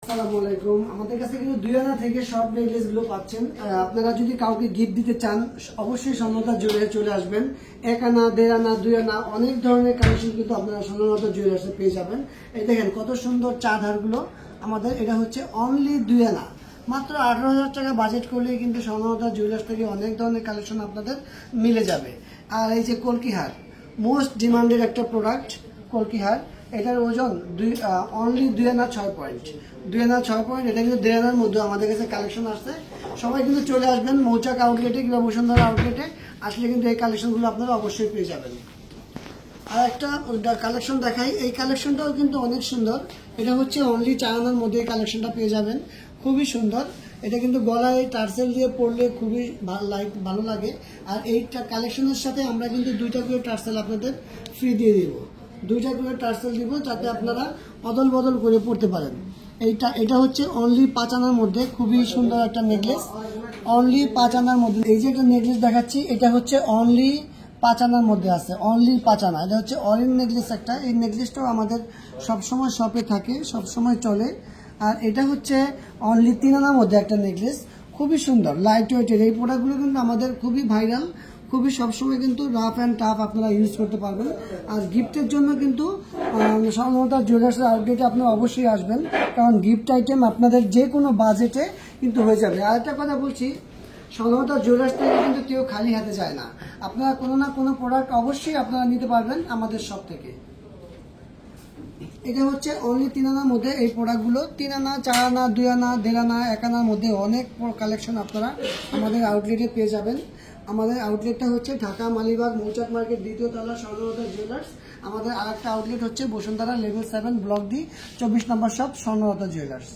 আসসালামু আলাইকুম। আমাদের কাছে কিন্তু 2 আনা থেকে শর্ট নেকলেস গুলো পাচ্ছেন। আপনারা যদি কাউকে গিফট দিতে চান অবশ্যই স্বর্ণলতা জুয়েলার্সে চলে আসবেন। 1 আনা, 1.5 আনা, 2 আনা অনেক ধরনের কালেকশন কিন্তু আপনারা স্বর্ণলতা জুয়েলার্সে পেয়ে যাবেন। এই দেখেন কত সুন্দর চাঁদারগুলো আমাদের, এটা হচ্ছে অনলি 2 আনা। মাত্র 18,000 টাকা বাজেট করলেই কিন্তু স্বর্ণলতা জুয়েলার্স থেকে অনেক ধরনের কালেকশন আপনাদের মিলে যাবে। আর এই যে কলকি হার, মোস্ট ডিমান্ডেড একটা প্রোডাক্ট কলকি হার। এটার ওজন অনলি 2 আনা 6 পয়েন্ট। 2 আনা 6 পয়েন্ট, এটা কিন্তু 1.5 আনার মধ্যে আমাদের কাছে কালেকশন আসছে। সবাই কিন্তু চলে আসবেন মৌচাক আউটলেটে কিংবা বসুন্ধরা আউটলেটে আসলে কিন্তু এই কালেকশনগুলো আপনারা অবশ্যই পেয়ে যাবেন। আর একটা কালেকশন দেখাই, এই কালেকশনটাও কিন্তু অনেক সুন্দর। এটা হচ্ছে অনলি 4 আনার মধ্যে এই কালেকশনটা পেয়ে যাবেন, খুবই সুন্দর। এটা কিন্তু গলায় টার্সেল দিয়ে পরলে খুবই ভালো লাগে। আর এই কালেকশনের সাথে আমরা কিন্তু 2টা করে টার্সেল আপনাদের ফ্রি দিয়ে দিব। 2টা করে টার্সেল দিব যাতে আপনারা অদল বদল করে পড়তে পারেন। এটা হচ্ছে অনলি 5 আনার মধ্যে খুবই সুন্দর একটা নেকলেস, অনলি 5 আনার মধ্যে। এই যে একটা নেকলেস দেখাচ্ছি, এটা হচ্ছে অনলি 5 আনার মধ্যে আছে, অনলি 5 আনা। এটা হচ্ছে অরেঞ্জ নেকলেস একটা। এই নেকলেসটাও আমাদের সবসময় শপে থাকে, সবসময় চলে। আর এটা হচ্ছে অনলি 3 আনার মধ্যে একটা নেকলেস, খুবই সুন্দর লাইট ওয়েটের। এই প্রোডাক্টগুলো কিন্তু আমাদের খুবই ভাইরাল, খুবই সবসময় কিন্তু রাফ অ্যান্ড টাফ আপনারা ইউজ করতে পারবেন। আর গিফটের জন্য কিন্তু স্বর্ণলতা জুয়েলার্সের আউটলেটে আপনারা অবশ্যই আসবেন, কারণ গিফট আইটেম আপনাদের যে কোনো বাজেটে কিন্তু হয়ে যাবে। আর একটা কথা বলছি, স্বর্ণলতা জুয়েলার্স থেকে কিন্তু কেউ খালি হাতে যায় না। আপনারা কোনো না কোনো প্রোডাক্ট অবশ্যই আপনারা নিতে পারবেন আমাদের শপ থেকে। এটা হচ্ছে অনলি 3 আনার মধ্যে এই প্রোডাক্টগুলো। 3 আনা, 4 আনা, 2 আনা, 1.5 আনা, 1 আনার মধ্যে অনেক কালেকশন আপনারা আমাদের আউটলেটে পেয়ে যাবেন। আমাদের আউটলেটটা হচ্ছে ঢাকা মালিবাগ মৌচাক মার্কেট 2য় তলা স্বর্ণলতা জুয়েলার্স। আমাদের আরেকটা আউটলেট হচ্ছে বসুন্ধরা লেভেল 7 ব্লক ডি 24 নম্বর শপ স্বর্ণলতা জুয়েলার্স।